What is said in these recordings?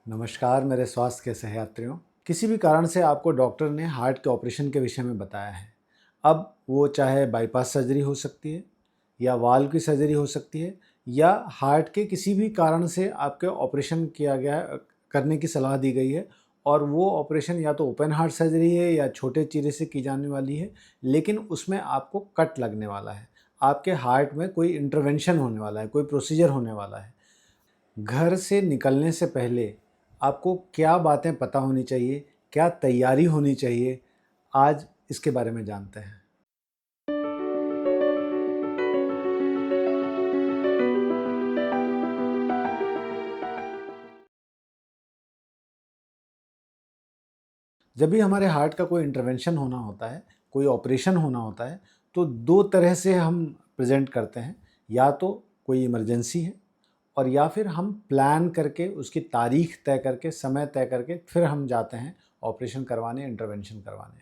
नमस्कार मेरे स्वास्थ्य के सहयात्रियों। किसी भी कारण से आपको डॉक्टर ने हार्ट के ऑपरेशन के विषय में बताया है। अब वो चाहे बाईपास सर्जरी हो सकती है या वाल्व की सर्जरी हो सकती है या हार्ट के किसी भी कारण से आपके ऑपरेशन किया गया करने की सलाह दी गई है और वो ऑपरेशन या तो ओपन हार्ट सर्जरी है या छोटे चीरे से की जाने वाली है, लेकिन उसमें आपको कट लगने वाला है। आपके हार्ट में कोई इंटरवेंशन होने वाला है, कोई प्रोसीजर होने वाला है। घर से निकलने से पहले आपको क्या बातें पता होनी चाहिए, क्या तैयारी होनी चाहिए, आज इसके बारे में जानते हैं। जब भी हमारे हार्ट का कोई इंटरवेंशन होना होता है, कोई ऑपरेशन होना होता है, तो 2 तरह से हम प्रेज़ेंट करते हैं। या तो कोई इमरजेंसी है और या फिर हम प्लान करके उसकी तारीख तय करके, समय तय करके फिर हम जाते हैं ऑपरेशन करवाने, इंटरवेंशन करवाने।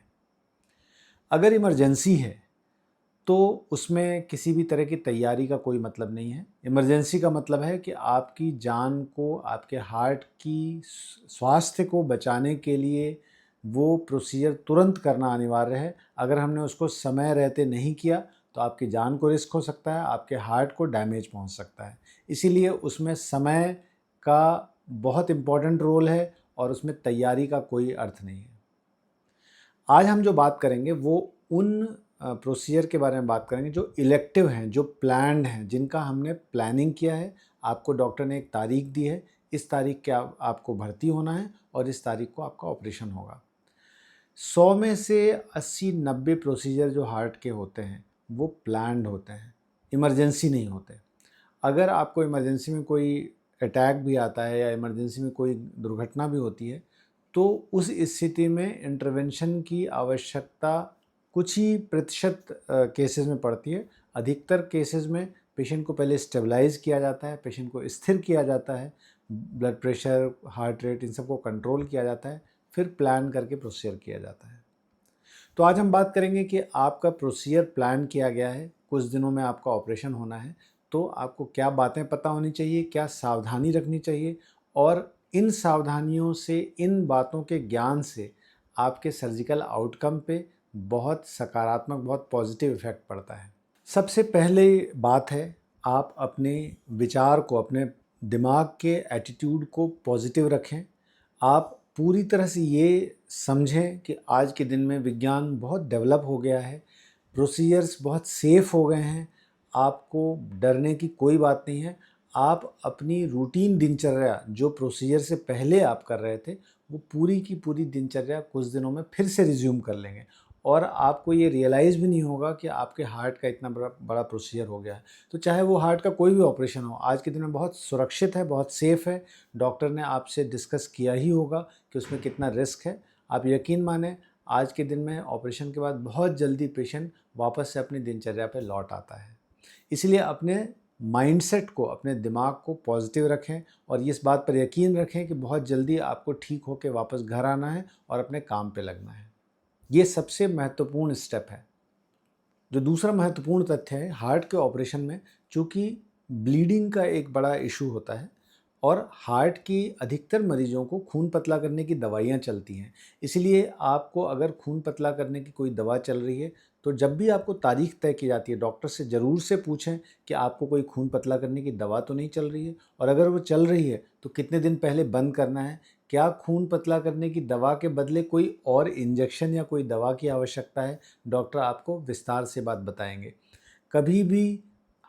अगर इमरजेंसी है तो उसमें किसी भी तरह की तैयारी का कोई मतलब नहीं है। इमरजेंसी का मतलब है कि आपकी जान को, आपके हार्ट की स्वास्थ्य को बचाने के लिए वो प्रोसीजर तुरंत करना अनिवार्य है। अगर हमने उसको समय रहते नहीं किया तो आपकी जान को रिस्क हो सकता है, आपके हार्ट को डैमेज पहुंच सकता है। इसीलिए उसमें समय का बहुत इम्पोर्टेंट रोल है और उसमें तैयारी का कोई अर्थ नहीं है। आज हम जो बात करेंगे वो उन प्रोसीजर के बारे में बात करेंगे जो इलेक्टिव हैं, जो प्लान्ड हैं, जिनका हमने प्लानिंग किया है। आपको डॉक्टर ने एक तारीख दी है, इस तारीख के आपको भर्ती होना है और इस तारीख को आपका ऑपरेशन होगा। 100 में से 80-90 प्रोसीजर जो हार्ट के होते हैं वो प्लान्ड होते हैं, इमरजेंसी नहीं होते। अगर आपको इमरजेंसी में कोई अटैक भी आता है या इमरजेंसी में कोई दुर्घटना भी होती है तो उस स्थिति में इंटरवेंशन की आवश्यकता कुछ ही प्रतिशत केसेस में पड़ती है। अधिकतर केसेस में पेशेंट को पहले स्टेबलाइज किया जाता है, पेशेंट को स्थिर किया जाता है, ब्लड प्रेशर, हार्ट रेट, इन सबको कंट्रोल किया जाता है, फिर प्लान करके प्रोसीजर किया जाता है। तो आज हम बात करेंगे कि आपका प्रोसीजर प्लान किया गया है, कुछ दिनों में आपका ऑपरेशन होना है, तो आपको क्या बातें पता होनी चाहिए, क्या सावधानी रखनी चाहिए और इन सावधानियों से, इन बातों के ज्ञान से आपके सर्जिकल आउटकम पे बहुत सकारात्मक, बहुत पॉजिटिव इफ़ेक्ट पड़ता है। सबसे पहले बात है, आप अपने विचार को, अपने दिमाग के एटीट्यूड को पॉजिटिव रखें। आप पूरी तरह से ये समझें कि आज के दिन में विज्ञान बहुत डेवलप हो गया है, प्रोसीजर्स बहुत सेफ़ हो गए हैं, आपको डरने की कोई बात नहीं है। आप अपनी रूटीन दिनचर्या जो प्रोसीजर से पहले आप कर रहे थे, वो पूरी की पूरी दिनचर्या कुछ दिनों में फिर से रिज़्यूम कर लेंगे और आपको ये रियलाइज़ भी नहीं होगा कि आपके हार्ट का इतना बड़ा बड़ा प्रोसीजर हो गया है। तो चाहे वो हार्ट का कोई भी ऑपरेशन हो, आज के दिन में बहुत सुरक्षित है, बहुत सेफ़ है। डॉक्टर ने आपसे डिस्कस किया ही होगा कि उसमें कितना रिस्क है। आप यकीन मानें, आज के दिन में ऑपरेशन के बाद बहुत जल्दी पेशेंट वापस से अपनी दिनचर्या पे लौट आता है। इसलिए अपने माइंडसेट को, अपने दिमाग को पॉजिटिव रखें और इस बात पर यकीन रखें कि बहुत जल्दी आपको ठीक होकर वापस घर आना है और अपने काम पे लगना है। ये सबसे महत्वपूर्ण स्टेप है। जो दूसरा महत्वपूर्ण तथ्य है, हार्ट के ऑपरेशन में चूँकि ब्लीडिंग का एक बड़ा इशू होता है और हार्ट की अधिकतर मरीजों को खून पतला करने की दवाइयाँ चलती हैं। इसलिए आपको अगर खून पतला करने की कोई दवा चल रही है, तो जब भी आपको तारीख तय की जाती है, डॉक्टर से ज़रूर से पूछें कि आपको कोई खून पतला करने की दवा तो नहीं चल रही है और अगर वो चल रही है, तो कितने दिन पहले बंद करना है। क्या खून पतला करने की दवा के बदले कोई और इंजेक्शन या कोई दवा की आवश्यकता है, डॉक्टर आपको विस्तार से बात बताएँगे। कभी भी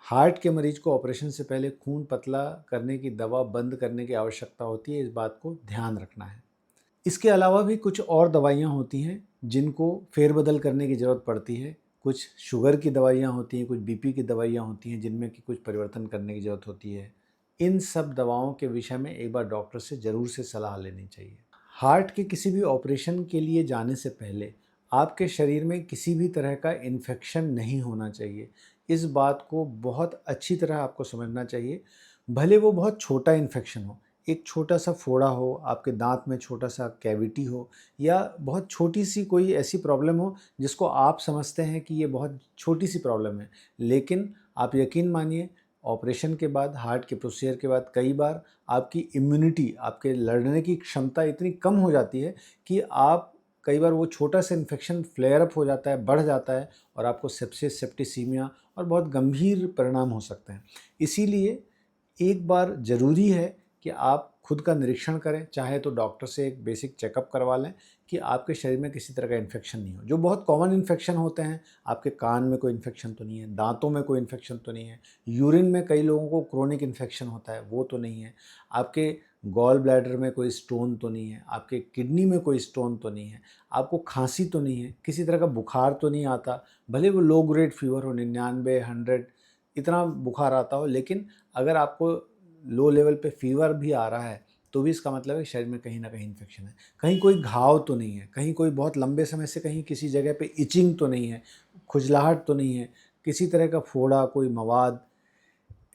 हार्ट के मरीज को ऑपरेशन से पहले खून पतला करने की दवा बंद करने की आवश्यकता होती है, इस बात को ध्यान रखना है। इसके अलावा भी कुछ और दवाइयाँ होती हैं जिनको फेरबदल करने की ज़रूरत पड़ती है। कुछ शुगर की दवाइयाँ होती हैं, कुछ बीपी की दवाइयाँ होती हैं जिनमें कि कुछ परिवर्तन करने की ज़रूरत होती है। इन सब दवाओं के विषय में एक बार डॉक्टर से ज़रूर से सलाह लेनी चाहिए। हार्ट के किसी भी ऑपरेशन के लिए जाने से पहले आपके शरीर में किसी भी तरह का इन्फेक्शन नहीं होना चाहिए। इस बात को बहुत अच्छी तरह आपको समझना चाहिए। भले वो बहुत छोटा इन्फेक्शन हो, एक छोटा सा फोड़ा हो, आपके दांत में छोटा सा कैविटी हो या बहुत छोटी सी कोई ऐसी प्रॉब्लम हो जिसको आप समझते हैं कि ये बहुत छोटी सी प्रॉब्लम है, लेकिन आप यकीन मानिए ऑपरेशन के बाद, हार्ट के प्रोसीजर के बाद कई बार आपकी इम्यूनिटी, आपके लड़ने की क्षमता इतनी कम हो जाती है कि आप कई बार वो छोटा सा इन्फेक्शन फ्लेयर अप हो जाता है, बढ़ जाता है और आपको सेप्सिस, सेप्टिसीमिया और बहुत गंभीर परिणाम हो सकते हैं। इसीलिए एक बार ज़रूरी है कि आप खुद का निरीक्षण करें, चाहे तो डॉक्टर से एक बेसिक चेकअप करवा लें कि आपके शरीर में किसी तरह का इन्फेक्शन नहीं हो। जो बहुत कॉमन इन्फेक्शन होते हैं, आपके कान में कोई इन्फेक्शन तो नहीं है, दांतों में कोई इन्फेक्शन तो नहीं है, यूरिन में कई लोगों को क्रोनिक इन्फेक्शन होता है, वो तो नहीं है, आपके गॉल ब्लैडर में कोई स्टोन तो नहीं है, आपके किडनी में कोई स्टोन तो नहीं है, आपको खांसी तो नहीं है, किसी तरह का बुखार तो नहीं आता, भले वो लो ग्रेड फीवर हो, 99, 100 इतना बुखार आता हो, लेकिन अगर आपको लो लेवल पे फीवर भी आ रहा है तो भी इसका मतलब है शरीर में कहीं ना कहीं इन्फेक्शन है। कहीं कोई घाव तो नहीं है, कहीं कोई बहुत लंबे समय से कहीं किसी जगह पे इचिंग तो नहीं है, खुजलाहट तो नहीं है, किसी तरह का फोड़ा, कोई मवाद,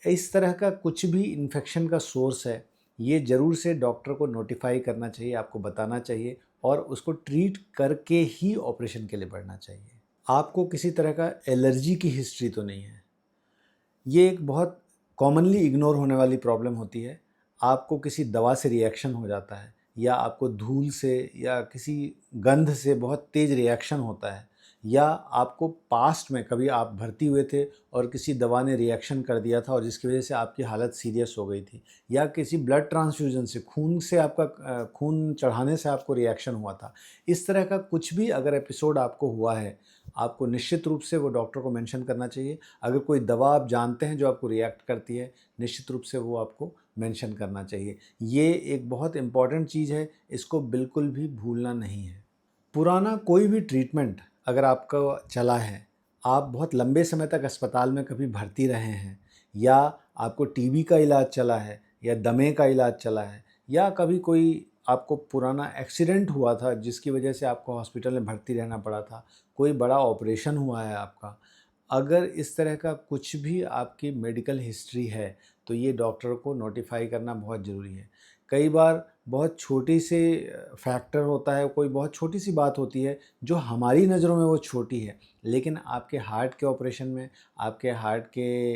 इस तरह का कुछ भी इन्फेक्शन का सोर्स है, ये ज़रूर से डॉक्टर को नोटिफाई करना चाहिए, आपको बताना चाहिए और उसको ट्रीट करके ही ऑपरेशन के लिए बढ़ना चाहिए। आपको किसी तरह का एलर्जी की हिस्ट्री तो नहीं है। ये एक बहुत कॉमनली इग्नोर होने वाली प्रॉब्लम होती है। आपको किसी दवा से रिएक्शन हो जाता है या आपको धूल से या किसी गंध से बहुत तेज़ रिएक्शन होता है या आपको पास्ट में कभी आप भर्ती हुए थे और किसी दवा ने रिएक्शन कर दिया था और जिसकी वजह से आपकी हालत सीरियस हो गई थी या किसी ब्लड ट्रांसफ्यूजन से खून से आपका खून चढ़ाने से आपको रिएक्शन हुआ था। इस तरह का कुछ भी अगर एपिसोड आपको हुआ है, आपको निश्चित रूप से वो डॉक्टर को मेंशन करना चाहिए। अगर कोई दवा आप जानते हैं जो आपको रिएक्ट करती है, निश्चित रूप से वो आपको मेंशन करना चाहिए। ये एक बहुत इम्पॉर्टेंट चीज़ है, इसको बिल्कुल भी भूलना नहीं है। पुराना कोई भी ट्रीटमेंट अगर आपका चला है, आप बहुत लंबे समय तक अस्पताल में कभी भर्ती रहे हैं या आपको टीबी का इलाज चला है या दमे का इलाज चला है या कभी कोई आपको पुराना एक्सीडेंट हुआ था जिसकी वजह से आपको हॉस्पिटल में भर्ती रहना पड़ा था, कोई बड़ा ऑपरेशन हुआ है आपका, अगर इस तरह का कुछ भी आपकी मेडिकल हिस्ट्री है, तो ये डॉक्टर को नोटिफ़ाई करना बहुत ज़रूरी है। कई बार बहुत छोटी सी फैक्टर होता है, कोई बहुत छोटी सी बात होती है, जो हमारी नज़रों में वो छोटी है, लेकिन आपके हार्ट के ऑपरेशन में, आपके हार्ट के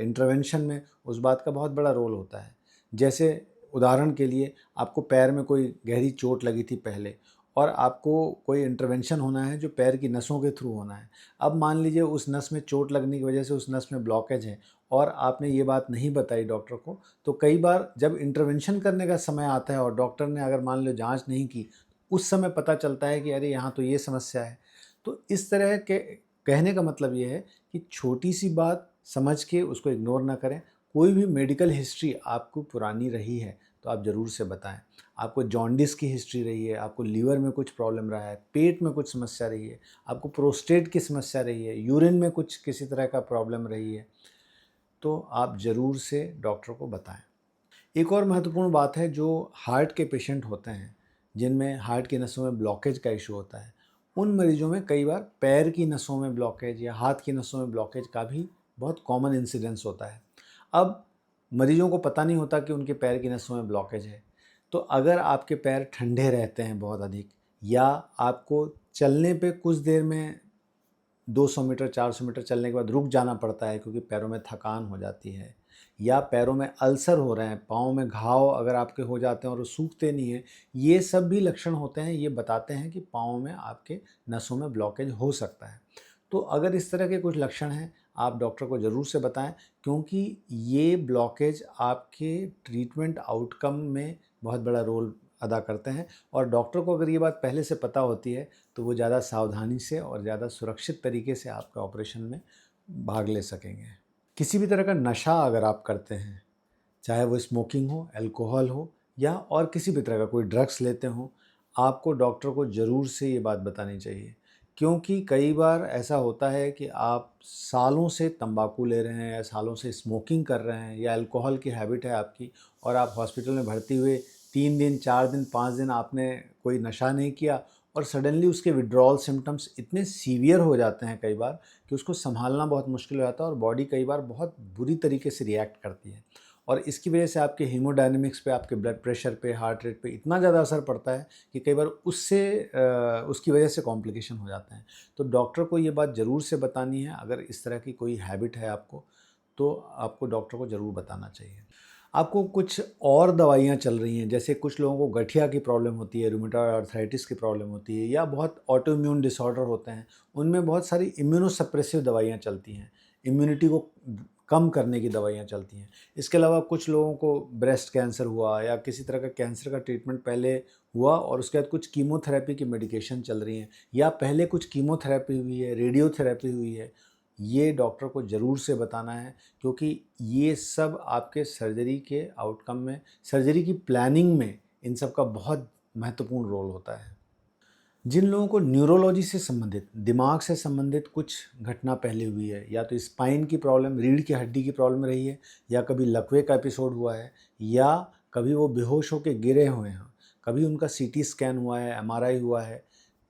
इंटरवेंशन में उस बात का बहुत बड़ा रोल होता है। जैसे उदाहरण के लिए आपको पैर में कोई गहरी चोट लगी थी पहले और आपको कोई इंटरवेंशन होना है जो पैर की नसों के थ्रू होना है। अब मान लीजिए उस नस में चोट लगने की वजह से उस नस में ब्लॉकेज है और आपने ये बात नहीं बताई डॉक्टर को, तो कई बार जब इंटरवेंशन करने का समय आता है और डॉक्टर ने अगर मान लो जांच नहीं की, उस समय पता चलता है कि अरे यहाँ तो ये समस्या है। तो इस तरह के कहने का मतलब ये है कि छोटी सी बात समझ के उसको इग्नोर ना करें। कोई भी मेडिकल हिस्ट्री आपको पुरानी रही है तो आप ज़रूर से बताएं। आपको जॉन्डिस की हिस्ट्री रही है, आपको लीवर में कुछ प्रॉब्लम रहा है, पेट में कुछ समस्या रही है, आपको प्रोस्टेट की समस्या रही है, यूरिन में कुछ किसी तरह का प्रॉब्लम रही है, तो आप ज़रूर से डॉक्टर को बताएं। एक और महत्वपूर्ण बात है, जो हार्ट के पेशेंट होते हैं जिनमें हार्ट की नसों में ब्लॉकेज का इशू होता है, उन मरीजों में कई बार पैर की नसों में ब्लॉकेज या हाथ की नसों में ब्लॉकेज का भी बहुत कॉमन इंसिडेंस होता है। अब मरीजों को पता नहीं होता कि उनके पैर की नसों में ब्लॉकेज है, तो अगर आपके पैर ठंडे रहते हैं बहुत अधिक या आपको चलने पे कुछ देर में 200 मीटर 400 मीटर चलने के बाद रुक जाना पड़ता है क्योंकि पैरों में थकान हो जाती है या पैरों में अल्सर हो रहे हैं, पाँव में घाव अगर आपके हो जाते हैं और वो सूखते नहीं हैं, ये सब भी लक्षण होते हैं, ये बताते हैं कि पाँव में आपके नसों में ब्लॉकेज हो सकता है। तो अगर इस तरह के कुछ लक्षण हैं, आप डॉक्टर को ज़रूर से बताएं, क्योंकि ये ब्लॉकेज आपके ट्रीटमेंट आउटकम में बहुत बड़ा रोल अदा करते हैं और डॉक्टर को अगर ये बात पहले से पता होती है तो वो ज़्यादा सावधानी से और ज़्यादा सुरक्षित तरीके से आपका ऑपरेशन में भाग ले सकेंगे। किसी भी तरह का नशा अगर आप करते हैं, चाहे वो स्मोकिंग हो, अल्कोहल हो या और किसी भी तरह का कोई ड्रग्स लेते हों, आपको डॉक्टर को ज़रूर से ये बात बतानी चाहिए। क्योंकि कई बार ऐसा होता है कि आप सालों से तंबाकू ले रहे हैं या सालों से स्मोकिंग कर रहे हैं या अल्कोहल की हैबिट है आपकी और आप हॉस्पिटल में भर्ती हुए 3 दिन, 4 दिन, 5 दिन आपने कोई नशा नहीं किया और सडनली उसके विड्रॉल सिम्पटम्स इतने सीवियर हो जाते हैं कई बार कि उसको सँभालना बहुत मुश्किल हो जाता है और बॉडी कई बार बहुत बुरी तरीके से रिएक्ट करती है। और इसकी वजह से आपके हीमोडायनामिक्स पे, आपके ब्लड प्रेशर पे, हार्ट रेट पे इतना ज़्यादा असर पड़ता है कि कई बार उसकी वजह से कॉम्प्लिकेशन हो जाते हैं। तो डॉक्टर को ये बात ज़रूर से बतानी है, अगर इस तरह की कोई हैबिट है आपको तो आपको डॉक्टर को ज़रूर बताना चाहिए। आपको कुछ और दवाइयाँ चल रही हैं, जैसे कुछ लोगों को गठिया की प्रॉब्लम होती है, रूमेटॉइड आर्थराइटिस की प्रॉब्लम होती है, या बहुत ऑटो इम्यून डिसऑर्डर होते हैं, उनमें बहुत सारी इम्यूनोसप्रेसिव दवाइयाँ चलती हैं, इम्यूनिटी को कम करने की दवाइयाँ चलती हैं। इसके अलावा कुछ लोगों को ब्रेस्ट कैंसर हुआ या किसी तरह का कैंसर का ट्रीटमेंट पहले हुआ और उसके बाद कुछ कीमोथेरेपी की मेडिकेशन चल रही हैं, या पहले कुछ कीमोथेरेपी हुई है, रेडियोथेरेपी हुई है, ये डॉक्टर को ज़रूर से बताना है, क्योंकि ये सब आपके सर्जरी के आउटकम में, सर्जरी की प्लानिंग में इन सब का बहुत महत्वपूर्ण रोल होता है। जिन लोगों को न्यूरोलॉजी से संबंधित, दिमाग से संबंधित कुछ घटना पहले हुई है, या तो स्पाइन की प्रॉब्लम, रीढ़ की हड्डी की प्रॉब्लम रही है, या कभी लकवे का एपिसोड हुआ है, या कभी वो बेहोश होकर गिरे हुए हैं, कभी उनका सीटी स्कैन हुआ है, एमआरआई हुआ है,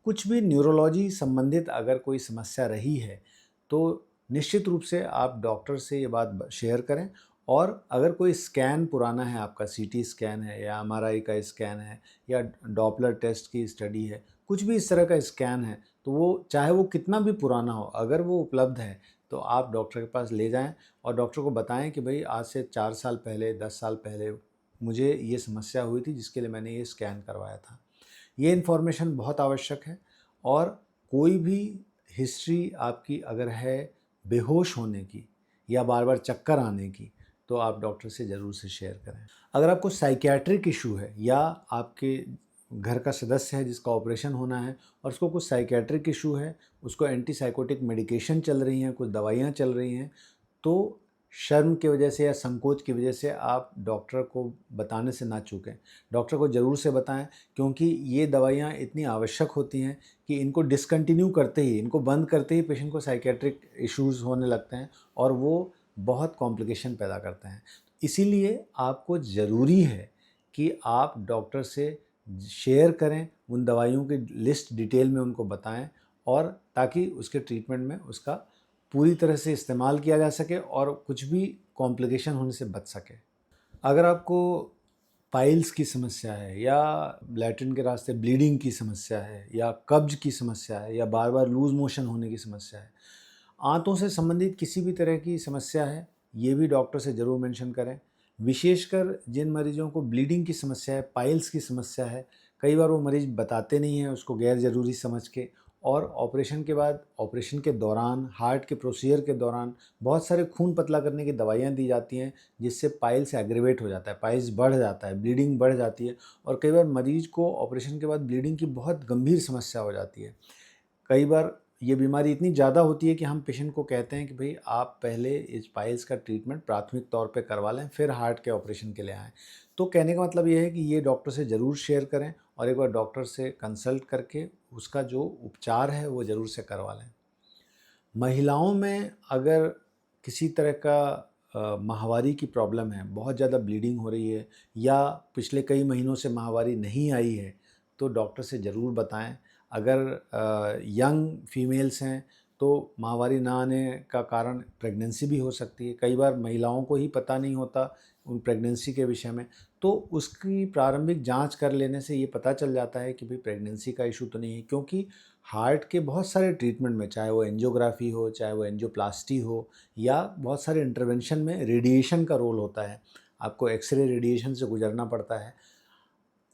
कुछ भी न्यूरोलॉजी संबंधित अगर कोई समस्या रही है, तो निश्चित रूप से आप डॉक्टर से ये बात शेयर करें। और अगर कोई स्कैन पुराना है, आपका सीटी स्कैन है या एमआरआई का स्कैन है या डॉपलर टेस्ट की स्टडी है, कुछ भी इस तरह का स्कैन है, तो वो चाहे वो कितना भी पुराना हो, अगर वो उपलब्ध है तो आप डॉक्टर के पास ले जाएं और डॉक्टर को बताएं कि भाई आज से 4 साल पहले, 10 साल पहले मुझे ये समस्या हुई थी जिसके लिए मैंने ये स्कैन करवाया था। ये इन्फॉर्मेशन बहुत आवश्यक है। और कोई भी हिस्ट्री आपकी अगर है बेहोश होने की या बार बार चक्कर आने की, तो आप डॉक्टर से ज़रूर से शेयर करें। अगर आपको साइकियाट्रिक इशू है, या आपके घर का सदस्य है जिसका ऑपरेशन होना है और उसको कुछ साइकियाट्रिक इशू है, उसको एंटीसाइकोटिक मेडिकेशन चल रही हैं, कुछ दवाइयाँ चल रही हैं, तो शर्म की वजह से या संकोच की वजह से आप डॉक्टर को बताने से ना चूकें। डॉक्टर को ज़रूर से बताएं, क्योंकि ये दवाइयाँ इतनी आवश्यक होती हैं कि इनको डिसकंटिन्यू करते ही, इनको बंद करते ही पेशेंट को साइकियाट्रिक इश्यूज़ होने लगते हैं और वो बहुत कॉम्प्लिकेशन पैदा करते हैं। इसीलिए आपको ज़रूरी है कि आप डॉक्टर से शेयर करें, उन दवाइयों की लिस्ट डिटेल में उनको बताएं, और ताकि उसके ट्रीटमेंट में उसका पूरी तरह से इस्तेमाल किया जा सके और कुछ भी कॉम्प्लिकेशन होने से बच सके। अगर आपको पाइल्स की समस्या है, या लैट्रिन के रास्ते ब्लीडिंग की समस्या है, या कब्ज की समस्या है, या बार बार लूज मोशन होने की समस्या है, आंतों से संबंधित किसी भी तरह की समस्या है, ये भी डॉक्टर से ज़रूर मेंशन करें। विशेषकर जिन मरीजों को ब्लीडिंग की समस्या है, पाइल्स की समस्या है, कई बार वो मरीज़ बताते नहीं हैं उसको गैर ज़रूरी समझ के, और ऑपरेशन के बाद, ऑपरेशन के दौरान, हार्ट के प्रोसीजर के दौरान बहुत सारे खून पतला करने की दवाइयाँ दी जाती हैं, जिससे पाइल्स एग्रीवेट हो जाता है, पाइल्स बढ़ जाता है, ब्लीडिंग बढ़ जाती है, और कई बार मरीज़ को ऑपरेशन के बाद ब्लीडिंग की बहुत गंभीर समस्या हो जाती है। कई बार ये बीमारी इतनी ज़्यादा होती है कि हम पेशेंट को कहते हैं कि भाई आप पहले इस पाइल्स का ट्रीटमेंट प्राथमिक तौर पे करवा लें, फिर हार्ट के ऑपरेशन के लिए आएँ। तो कहने का मतलब ये है कि ये डॉक्टर से ज़रूर शेयर करें, और एक बार डॉक्टर से कंसल्ट करके उसका जो उपचार है वो ज़रूर से करवा लें। महिलाओं में अगर किसी तरह का माहवारी की प्रॉब्लम है, बहुत ज़्यादा ब्लीडिंग हो रही है, या पिछले कई महीनों से माहवारी नहीं आई है, तो डॉक्टर से ज़रूर बताएं। अगर यंग फीमेल्स हैं तो माहवारी ना आने का कारण प्रेगनेंसी भी हो सकती है। कई बार महिलाओं को ही पता नहीं होता उन प्रेगनेंसी के विषय में, तो उसकी प्रारंभिक जांच कर लेने से ये पता चल जाता है कि भाई प्रेगनेंसी का इशू तो नहीं है। क्योंकि हार्ट के बहुत सारे ट्रीटमेंट में, चाहे वो एंजियोग्राफी हो, चाहे वो एंजियोप्लास्टी हो, या बहुत सारे इंटरवेंशन में रेडिएशन का रोल होता है, आपको एक्सरे रेडिएशन से गुजरना पड़ता है।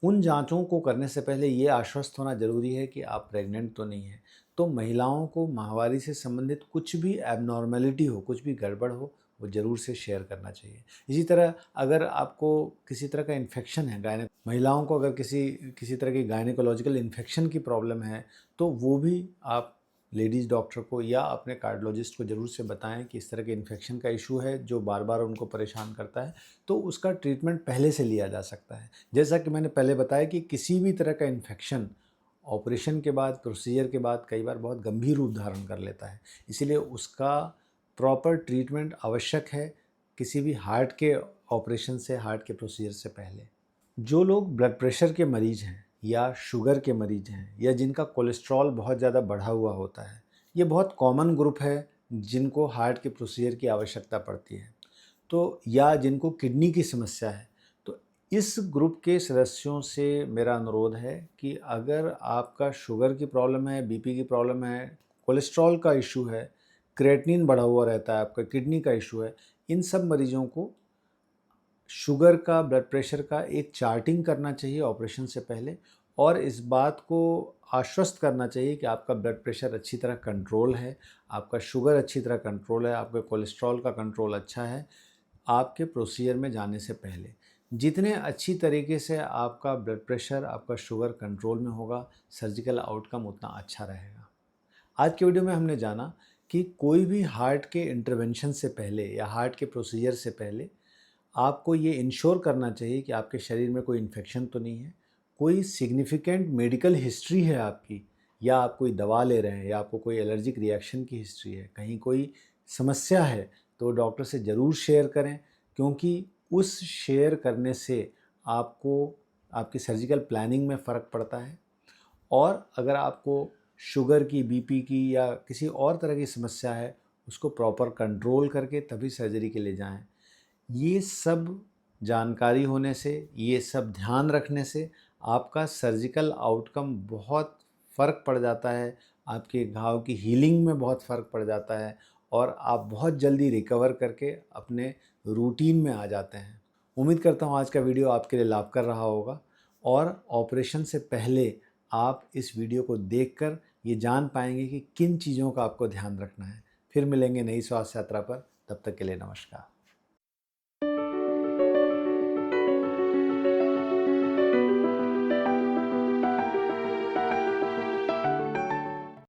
उन जांचों को करने से पहले ये आश्वस्त होना ज़रूरी है कि आप प्रेग्नेंट तो नहीं हैं। तो महिलाओं को माहवारी से संबंधित कुछ भी एबनॉर्मेलिटी हो, कुछ भी गड़बड़ हो, वो ज़रूर से शेयर करना चाहिए। इसी तरह अगर आपको किसी तरह का इन्फेक्शन है, महिलाओं को अगर किसी किसी तरह की गायनेकोलॉजिकल इन्फेक्शन की प्रॉब्लम है, तो वो भी आप लेडीज़ डॉक्टर को या अपने कार्डियोलॉजिस्ट को ज़रूर से बताएं कि इस तरह के इन्फेक्शन का इशू है जो बार बार उनको परेशान करता है, तो उसका ट्रीटमेंट पहले से लिया जा सकता है। जैसा कि मैंने पहले बताया कि किसी भी तरह का इन्फेक्शन ऑपरेशन के बाद, प्रोसीजर के बाद कई बार बहुत गंभीर रूप धारण कर लेता है। इसीलिए उसका प्रॉपर ट्रीटमेंट आवश्यक है, किसी भी हार्ट के ऑपरेशन से, हार्ट के प्रोसीजर से पहले। जो लोग ब्लड प्रेशर के मरीज़ हैं, या शुगर के मरीज़ हैं, या जिनका कोलेस्ट्रॉल बहुत ज़्यादा बढ़ा हुआ होता है, ये बहुत कॉमन ग्रुप है जिनको हार्ट के प्रोसीजर की आवश्यकता पड़ती है। तो या जिनको किडनी की समस्या है, तो इस ग्रुप के सदस्यों से मेरा अनुरोध है कि अगर आपका शुगर की प्रॉब्लम है, बीपी की प्रॉब्लम है, कोलेस्ट्रॉल का इशू है, क्रिएटिनिन बढ़ा हुआ रहता है, आपका किडनी का इशू है, इन सब मरीजों को शुगर का, ब्लड प्रेशर का एक चार्टिंग करना चाहिए ऑपरेशन से पहले, और इस बात को आश्वस्त करना चाहिए कि आपका ब्लड प्रेशर अच्छी तरह कंट्रोल है, आपका शुगर अच्छी तरह कंट्रोल है, आपके कोलेस्ट्रॉल का कंट्रोल अच्छा है आपके प्रोसीजर में जाने से पहले। जितने अच्छी तरीके से आपका ब्लड प्रेशर, आपका शुगर कंट्रोल में होगा, सर्जिकल आउटकम उतना अच्छा रहेगा। आज के वीडियो में हमने जाना कि कोई भी हार्ट के इंटरवेंशन से पहले या हार्ट के प्रोसीजर से पहले आपको ये इंश्योर करना चाहिए कि आपके शरीर में कोई इन्फेक्शन तो नहीं है, कोई सिग्निफिकेंट मेडिकल हिस्ट्री है आपकी, या आप कोई दवा ले रहे हैं, या आपको कोई एलर्जिक रिएक्शन की हिस्ट्री है, कहीं कोई समस्या है, तो डॉक्टर से ज़रूर शेयर करें, क्योंकि उस शेयर करने से आपको आपकी सर्जिकल प्लानिंग में फ़र्क पड़ता है। और अगर आपको शुगर की, बीपी की या किसी और तरह की समस्या है, उसको प्रॉपर कंट्रोल करके तभी सर्जरी के लिए जाएं। ये सब जानकारी होने से, ये सब ध्यान रखने से आपका सर्जिकल आउटकम बहुत फ़र्क पड़ जाता है, आपके घाव की हीलिंग में बहुत फ़र्क पड़ जाता है, और आप बहुत जल्दी रिकवर करके अपने रूटीन में आ जाते हैं। उम्मीद करता हूँ आज का वीडियो आपके लिए लाभकर रहा होगा, और ऑपरेशन से पहले आप इस वीडियो को देखकर ये जान पाएंगे कि किन चीज़ों का आपको ध्यान रखना है। फिर मिलेंगे नई स्वास्थ्य यात्रा पर, तब तक के लिए नमस्कार।